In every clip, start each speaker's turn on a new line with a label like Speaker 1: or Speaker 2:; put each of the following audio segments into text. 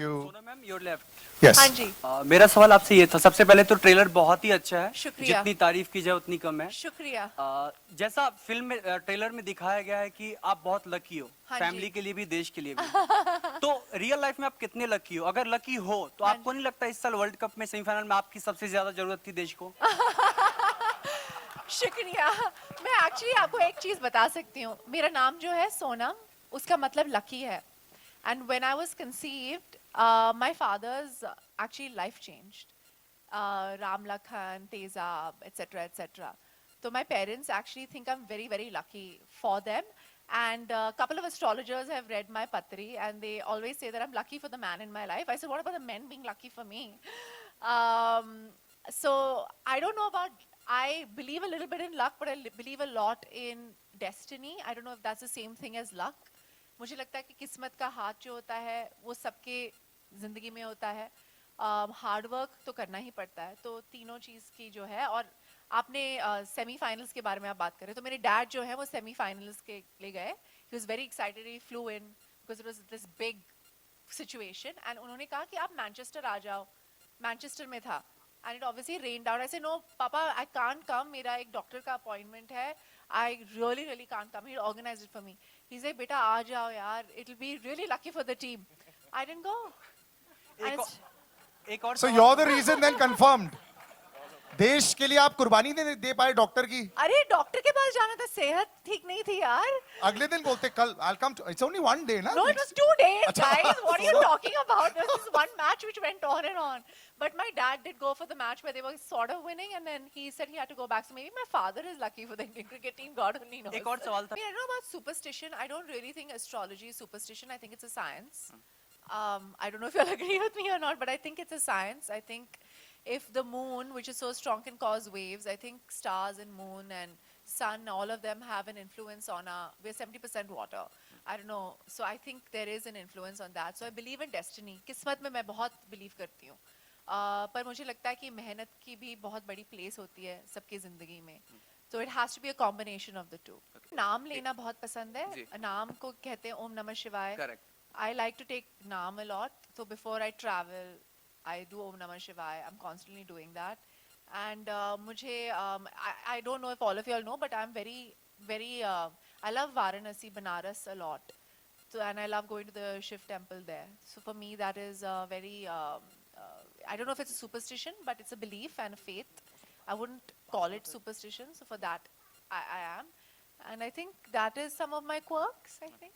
Speaker 1: you.
Speaker 2: सोना ma'am your left.
Speaker 1: Yes.
Speaker 3: हाँ जी,
Speaker 2: मेरा सवाल आपसे ये था, सबसे पहले तो ट्रेलर बहुत ही अच्छा है,
Speaker 3: शुक्रिया।
Speaker 2: जितनी तारीफ की जाए उतनी कम है।
Speaker 3: शुक्रिया।
Speaker 2: जैसा फिल्म में ट्रेलर में दिखाया गया है कि आप बहुत लकी हो,
Speaker 3: हाँ
Speaker 2: फैमिली
Speaker 3: जी।
Speaker 2: के लिए भी देश के लिए भी। तो रियल लाइफ में आप कितने लकी हो? अगर लकी हो तो
Speaker 3: हाँ
Speaker 2: आपको नहीं लगता इस साल वर्ल्ड कप में सेमीफाइनल में आपकी सबसे ज्यादा जरूरत थी देश को?
Speaker 3: शुक्रिया। मैं एक्चुअली आपको एक चीज बता सकती हूँ, मेरा नाम जो है सोनम, उसका मतलब लकी है। And when I was conceived, my father's actually life changed, Ram Lakhan Tezaab etcetera etcetera. So my parents actually think I'm very, very lucky for them. And a couple of astrologers have read my patri and they always say that I'm lucky for the man in my life. I said, what about the men being lucky for me? So I don't know about, I believe a little bit in luck, but I believe a lot in destiny. I don't know if that's the same thing as luck. मुझे लगता है कि किस्मत का हाथ जो होता है वो सबके जिंदगी में होता है. हार्ड वर्क तो करना ही पड़ता है. तो तीनों चीज़ की जो है, और आपने सेमीफाइनल्स के बारे में आप बात करें तो मेरे डैड जो है वो सेमीफाइनल्स के लिए गए. He was very excited, he flu in because it was this big situation and उन्होंने कहा कि आप मैनचेस्टर आ जाओ. मैनचेस्टर में था and it obviously rained out. I say no पापा आई कांट कम, मेरा एक डॉक्टर का अपॉइंटमेंट है, I really really can't come. He organised it for me. He said बेटा आ जाओ यार, it will be really lucky for the team. I didn't go.
Speaker 2: एक और
Speaker 1: So you're the reason then confirmed. देश के लिए आप कुर्बानी दे पाए डॉक्टर की.
Speaker 3: अरे डॉक्टर के पास जाना था, सेहत ठीक नहीं थी यार.
Speaker 1: अगले दिन बोलते कल I'll come to, it's only one day ना.
Speaker 3: No, it was 2 days,
Speaker 1: Achha.
Speaker 3: guys. What are you talking about? This is one match which went on and on. But my dad did go for the match where they were sort of winning, and then he said he had to go back. So maybe my father is lucky for the Indian cricket team. God only knows.
Speaker 2: एक और सवाल था.
Speaker 3: I mean, I don't know about superstition. I don't really think astrology is superstition. I think it's a science. I don't know if you'll agree with me or not, but I think it's a science. I think if the moon, which is so strong, can cause waves, I think stars and moon and sun, all of them have an influence on our, we're 70% water. I don't know. So I think there is an influence on that. So I believe in destiny. किस्मत में मैं बहुत believe करती हूँ. पर मुझे लगता है कि मेहनत की भी बहुत बड़ी place होती है सबकी ज़िंदगी में. So it has to be a combination of the two. नाम लेना बहुत पसंद है. नाम को कहते हैं ओम नमः शिवाय.
Speaker 2: Correct.
Speaker 3: I like to take naam a lot. So before I travel, I do Om Namah Shivaya. I'm constantly doing that. And I don't know if all of you all know, but I'm very, I love Varanasi, Banaras a lot. So, and I love going to the Shiv temple there. So for me, that is very, I don't know if it's a superstition, but it's a belief and a faith. I wouldn't call it superstition. So for that, I am. And I think that is some of my quirks, I think.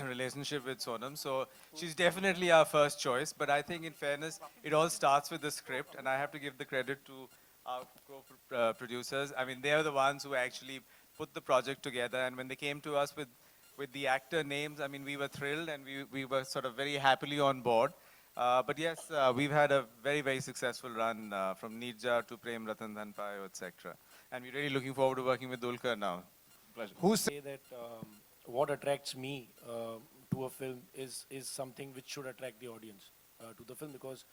Speaker 4: Relationship with Sonam. So she's definitely our first choice, but I think in fairness, it all starts with the script, and I have to give the credit to our co-producers. I mean, they are the ones who actually put the project together, and when they came to us with the actor names, I mean, we were thrilled, and we were sort of very happily on board. But yes, we've had a very, very successful run from Nirja to Prem Ratan Dhan Payo, etc. And we're really looking forward to working with Dulquer now. Pleasure.
Speaker 1: Who's
Speaker 5: Say that what attracts me to a film is something which should attract the audience to the film, because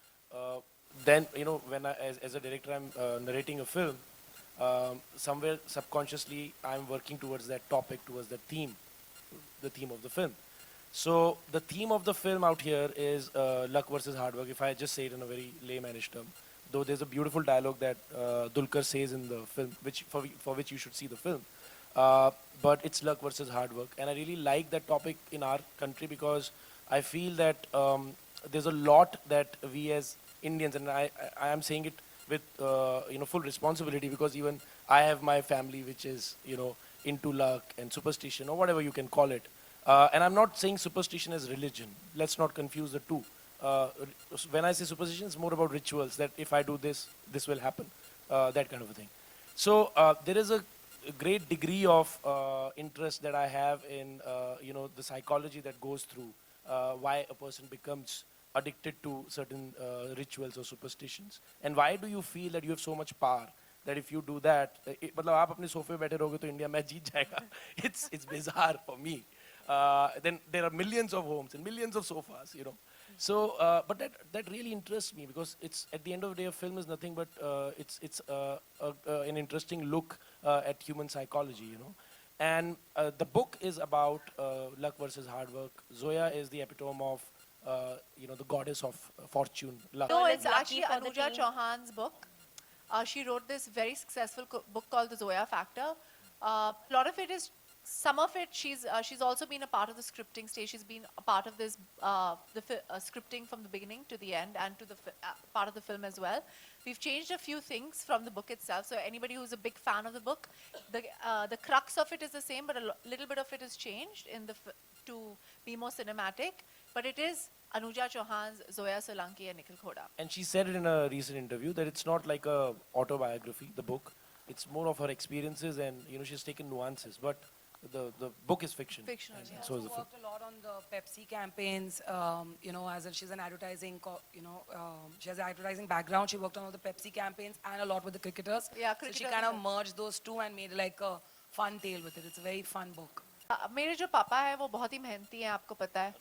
Speaker 5: then when as a director I'm narrating a film, somewhere subconsciously I'm working towards that topic, towards that theme, the theme of the film. So the theme of the film out here is luck versus hard work, if I just say it in a very laymanish term. Though there's a beautiful dialogue that Dulquer says in the film, which for which you should see the film. But it's luck versus hard work, and I really like that topic in our country because I feel that there's a lot that we as Indians, and I am saying it with full responsibility, because even I have my family which is into luck and superstition or whatever you can call it, and I'm not saying superstition as religion. Let's not confuse the two. When I say superstition, it's more about rituals, that if I do this, this will happen, that kind of a thing. So there is a great degree of interest that I have in the psychology that goes through why a person becomes addicted to certain rituals or superstitions, and why do you feel that you have so much power that if you do that, मतलब आप अपने सोफे बैठे रहोगे तो India match जीत जाएगा. It's bizarre for me. Then there are millions of homes and millions of sofas, So, but that really interests me, because it's at the end of the day, a film is nothing but it's an interesting look at human psychology, And the book is about luck versus hard work. Zoya is the epitome of the goddess of fortune, luck.
Speaker 3: No,
Speaker 6: Well,
Speaker 3: it's
Speaker 6: lucky
Speaker 3: actually
Speaker 6: for the
Speaker 3: Anuja
Speaker 6: team.
Speaker 3: Chauhan's book. She wrote this very successful book called The Zoya Factor. A lot of it is, some of it, she's also been a part of the scripting stage. She's been a part of this, scripting from the beginning to the end and to the part of the film as well. We've changed a few things from the book itself. So anybody who's a big fan of the book, the crux of it is the same, but a little bit of it is changed in to be more cinematic. But it is Anuja Chauhan's Zoya Solanki and Nikhil Khoda.
Speaker 5: And she said it in a recent interview that it's not like a autobiography, the book. It's more of her experiences, and she's taken nuances. But the book is fiction.
Speaker 3: Fictional,
Speaker 5: and
Speaker 3: yeah.
Speaker 5: so is the film.
Speaker 7: Worked a lot on the Pepsi campaigns. She's an advertising, she has an advertising background. She worked on all the Pepsi campaigns and a lot with the cricketers.
Speaker 3: Yeah,
Speaker 7: So she
Speaker 3: cricketers
Speaker 7: kind
Speaker 3: as
Speaker 7: of
Speaker 3: well.
Speaker 7: merged those two and made like a fun tale with it. It's a very fun book.
Speaker 3: मेरे जो पापा है वो बहुत ही मेहनती हैं, आपको पता है.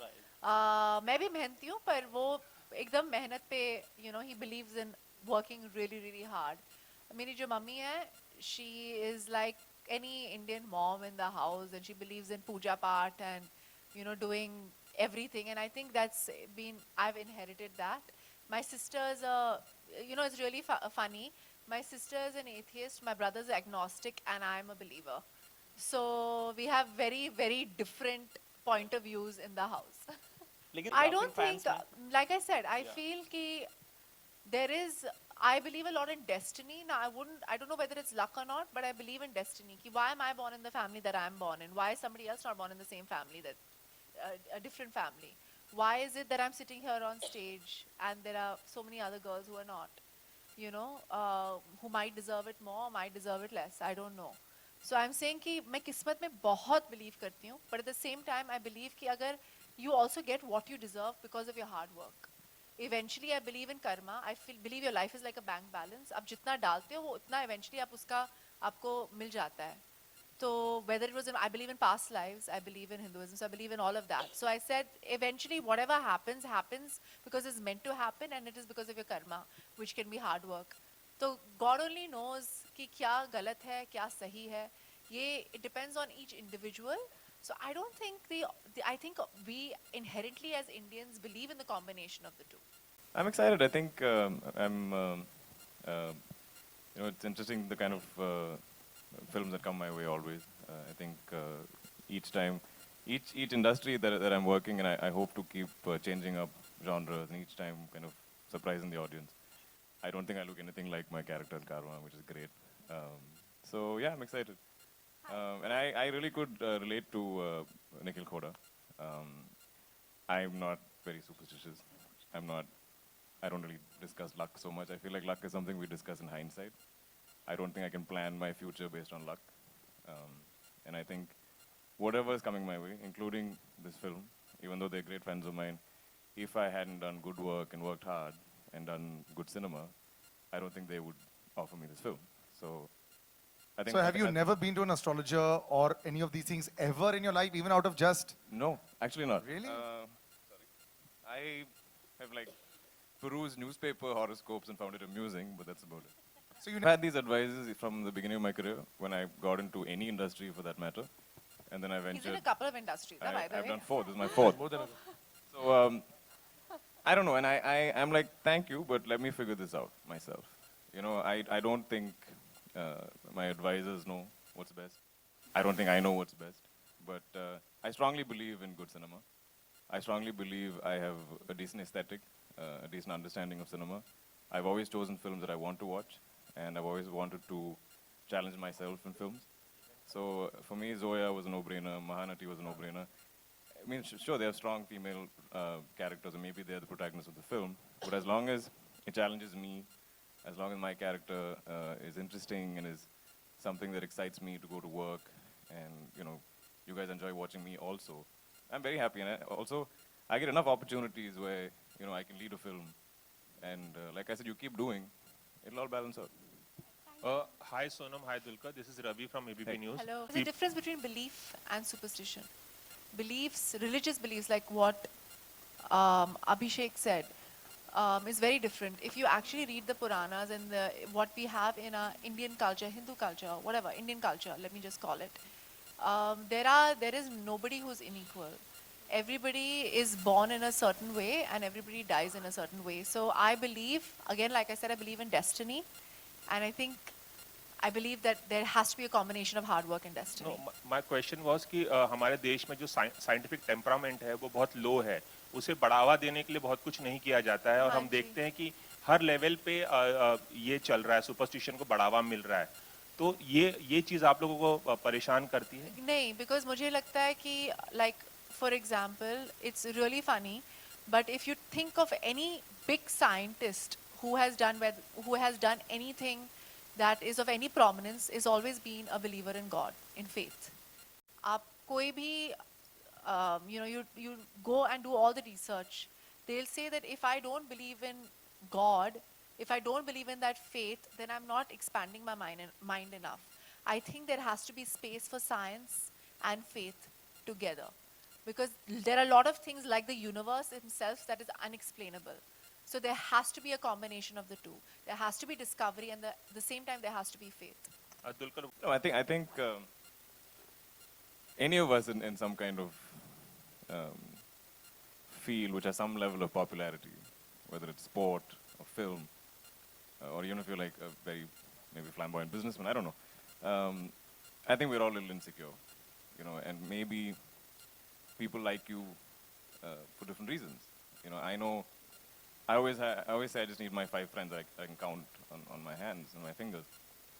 Speaker 3: मैं भी मेहनती हूँ, पर वो एकदम मेहनत पे, he believes in working really really hard. मेरी जो मम्मी है, she is like any Indian mom in the house, and she believes in puja part and doing everything. And I think I've inherited that. My sister's it's really funny. My sister is an atheist, my brother's agnostic, and I'm a believer. So we have very, very different point of views in the house.
Speaker 2: लेकिन
Speaker 3: I
Speaker 2: आपके
Speaker 3: don't think,
Speaker 2: fans हैं?
Speaker 3: like I said, I feel ki I believe a lot in destiny. Now, I don't know whether it's luck or not, but I believe in destiny. Ki why am I born in the family that I'm born in? Why is somebody else not born in the same family, a different family? Why is it that I'm sitting here on stage and there are so many other girls who are not, who might deserve it more, might deserve it less? I don't know. So I'm saying कि मैं किस्मत में बहुत believe करती हूँ, but at the same time I believe कि अगर you also get what you deserve because of your hard work. Eventually I believe in karma. Believe your life is like a bank balance. आप जितना डालते हो वो उतना eventually आपको मिल जाता है. So whether it was I believe in past lives, I believe in Hinduism, so I believe in all of that. So I said eventually whatever happens because it's meant to happen, and it is because of your karma, which can be hard work. So God only knows कि क्या गलत है, क्या सही है. It depends on each individual. So I don't think I think we inherently as Indians believe in the combination of the two.
Speaker 8: I'm excited. I think it's interesting the kind of films that come my way always. I think each time, each industry that I'm working in, I hope to keep changing up genres and each time kind of surprising the audience. I don't think I look anything like my character in Karma, which is great. So yeah, I'm excited. And I really could relate to Nikhil Khoda. I'm not very superstitious. I don't really discuss luck so much. I feel like luck is something we discuss in hindsight. I don't think I can plan my future based on luck. And I think whatever is coming my way, including this film, even though they're great friends of mine, if I hadn't done good work and worked hard and done good cinema, I don't think they would offer me this film. So I think.
Speaker 1: So have you never been to an astrologer or any of these things ever in your life, even out of just?
Speaker 8: No, actually not.
Speaker 1: Really?
Speaker 8: I have like perused newspaper horoscopes and found it amusing, but that's about it.
Speaker 1: So you
Speaker 8: I've had these advices from the beginning of my career when I got into any industry for that matter, and then I
Speaker 3: He's in
Speaker 8: ventured.
Speaker 3: a couple of industries, by the
Speaker 8: I've
Speaker 3: way.
Speaker 8: done 4. This is my 4th. So I don't know, and I'm like, thank you, but let me figure this out myself. I don't think my advisors know what's best. I don't think I know what's best, but I strongly believe in good cinema. I strongly believe I have a decent aesthetic, a decent understanding of cinema. I've always chosen films that I want to watch, and I've always wanted to challenge myself in films. So for me, Zoya was a no-brainer, Mahanati was a no-brainer. I mean, sure, they have strong female characters, and maybe they're the protagonists of the film, but as long as it challenges me, as long as my character is interesting and is something that excites me to go to work, and you guys enjoy watching me also, I'm very happy. And I get enough opportunities where I can lead a film, and like I said, you keep doing, it'll all balance out.
Speaker 9: Hi Sonam, hi Dulkar. This is Ravi from ABP News.
Speaker 3: Hello. There's a difference between belief and superstition. Beliefs, religious beliefs, like what Abhishek said, is very different. If you actually read the Puranas and what we have in our Indian culture, Hindu culture, whatever, Indian culture, let me just call it, there is nobody who's unequal. everybody is born in a certain way and everybody dies in a certain way. So I believe, again, like I said, I believe in destiny. And I believe that there has to be a combination of hard work and destiny.
Speaker 9: No, my question was कि हमारे देश में जो scientific temperament है वो बहुत लो है, उसे बढ़ावा देने के लिए बहुत कुछ नहीं किया जाता है और
Speaker 3: हाँ
Speaker 9: हम
Speaker 3: जी।
Speaker 9: देखते हैं कि हर लेवल पे ये चल रहा है, सुपरस्टिशन को बढ़ावा मिल रहा है, तो ये चीज आप लोगों को परेशान करती है?
Speaker 3: नहीं, because मुझे लगता है कि like for example, it's really funny, but if you think of any big scientist who has done anything that is of any prominence, is always been a believer in God, in faith. आप कोई भी you go and do all the research, they'll say that if I don't believe in God, if I don't believe in that faith, then I'm not expanding my mind enough. I think there has to be space for science and faith together, because there are a lot of things like the universe itself that is unexplainable. So there has to be a combination of the two. There has to be discovery, and the same time there has to be faith.
Speaker 9: Dulquer,
Speaker 8: No, I think any of us in some kind of field which has some level of popularity, whether it's sport or film, or even if you're like a very maybe flamboyant businessman, I don't know. I think we're all a little insecure, you know, and maybe people like you for different reasons. You know, I know. I always say I just need my 5 friends I can count on my hands and my fingers,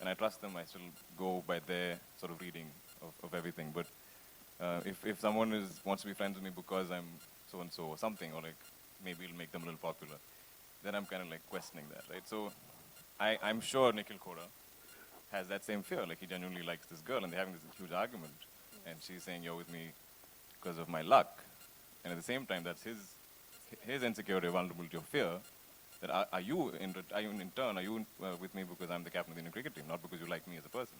Speaker 8: and I trust them. I still go by their sort of reading of everything. But if someone wants to be friends with me because I'm so and so or something, or like maybe it'll make them a little popular, then I'm kind of like questioning that, right? So I'm sure Nikhil Kora has that same fear. Like he genuinely likes this girl, and they're having this huge argument, and she's saying you're with me because of my luck, and at the same time that's his insecurity, vulnerability, or fear. That are you in turn, are you with me because I'm the captain of the Indian cricket team, not because you like me as a person?